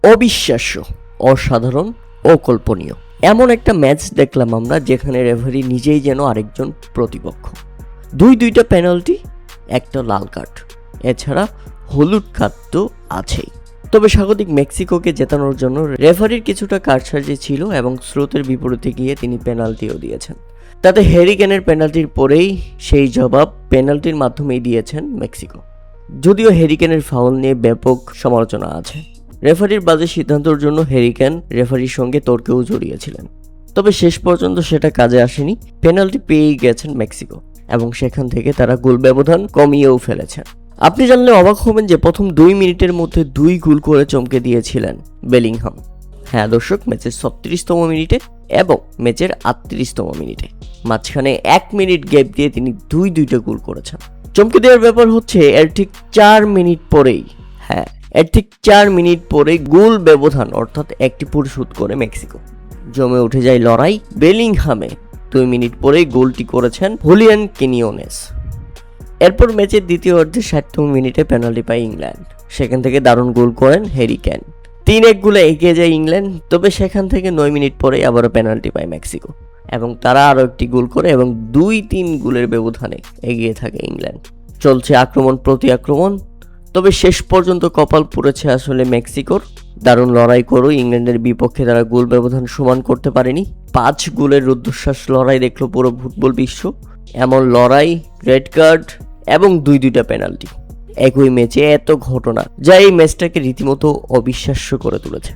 অবিশ্বাস্য, অসাধারণ, অকল্পনীয় এমন একটা ম্যাচ দেখলাম আমরা, যেখানে রেফারি নিজেই যেন আরেকজন প্রতিপক্ষ। দুইটা পেনাল্টি, একটা লাল কার্ড, এছাড়া হলুদ কার্ড তো আছেই। তবে স্বাগতিক মেক্সিকোকে জেতানোর জন্য রেফারির কিছুটা কারসাজি ছিল এবং স্রোতের বিপরীতে গিয়ে তিনি পেনাল্টিও দিয়েছেন। তাতে হ্যারি কেনের পেনাল্টির পরেই সেই জবাব পেনাল্টির মাধ্যমেই দিয়েছেন মেক্সিকো। যদিও হ্যারি কেনের ফাউল নিয়ে ব্যাপক সমালোচনা আছে। রেফারির বাজে সিদ্ধান্তের জন্য হ্যারি কেন রেফারির সঙ্গে তর্কেও জড়িয়েছিলেন, তবে শেষ পর্যন্ত সেটা কাজে আসেনি। পেনাল্টি পেয়েই গেছেন মেক্সিকো এবং সেখান থেকে তারা গোল ব্যবধান কমিয়েও ফেলেছেন। আপনি জানলে অবাক হবেন যে প্রথম 2 মিনিটের মধ্যে 2 গোল করে চমকে দিয়েছিলেন বেলিংহাম। হ্যাঁ দর্শক, ম্যাচের 36তম মিনিটে এবং ম্যাচের 38তম মিনিটে, মাঝখানে 1 মিনিট গ্যাপ দিয়ে তিনি দুইটা গোল করেছেন। চমকে দেওয়ার ব্যাপার হচ্ছে এর ঠিক 4 মিনিট পরেই, এর ঠিক 4 মিনিট পরে গোল ব্যবধান অর্থাৎ একটি পরিশোধ করে মেক্সিকো। জমে উঠে যায় লড়াই বেলিংহামে। 2 মিনিট পরেই গোলটি করেছেন হুলিয়ান কিনিওনেস। এরপর ম্যাচের দ্বিতীয় অর্ধে 60তম মিনিটে পেনাল্টি পায় ইংল্যান্ড। সেখান থেকে দারুণ গোল করেন হ্যারি কেন। 3-1 গোলে এগিয়ে যায় ইংল্যান্ড। তবে সেখান থেকে 9 মিনিট পরে আবারও পেনাল্টি পায় মেক্সিকো এবং তারা আরও একটি গোল করে এবং 2-3 গোলের ব্যবধানে এগিয়ে থাকে ইংল্যান্ড। চলছে আক্রমণ প্রতি আক্রমণ, তবে শেষ পর্যন্ত কপাল পুড়েছে আসলে মেক্সিকোর। দারুণ লড়াই করেও ইংল্যান্ডের বিপক্ষে তারা গোল ব্যবধান সমান করতে পারেনি। 5 গোলের রুদ্ধশ্বাস লড়াই দেখলো পুরো ফুটবল বিশ্ব। এমন লড়াই, রেড কার্ড এবং দুইটা পেনাল্টি একই ম্যাচে, এত ঘটনা যা এই ম্যাচটাকে রীতিমতো অবিশ্বাস্য করে তুলেছে।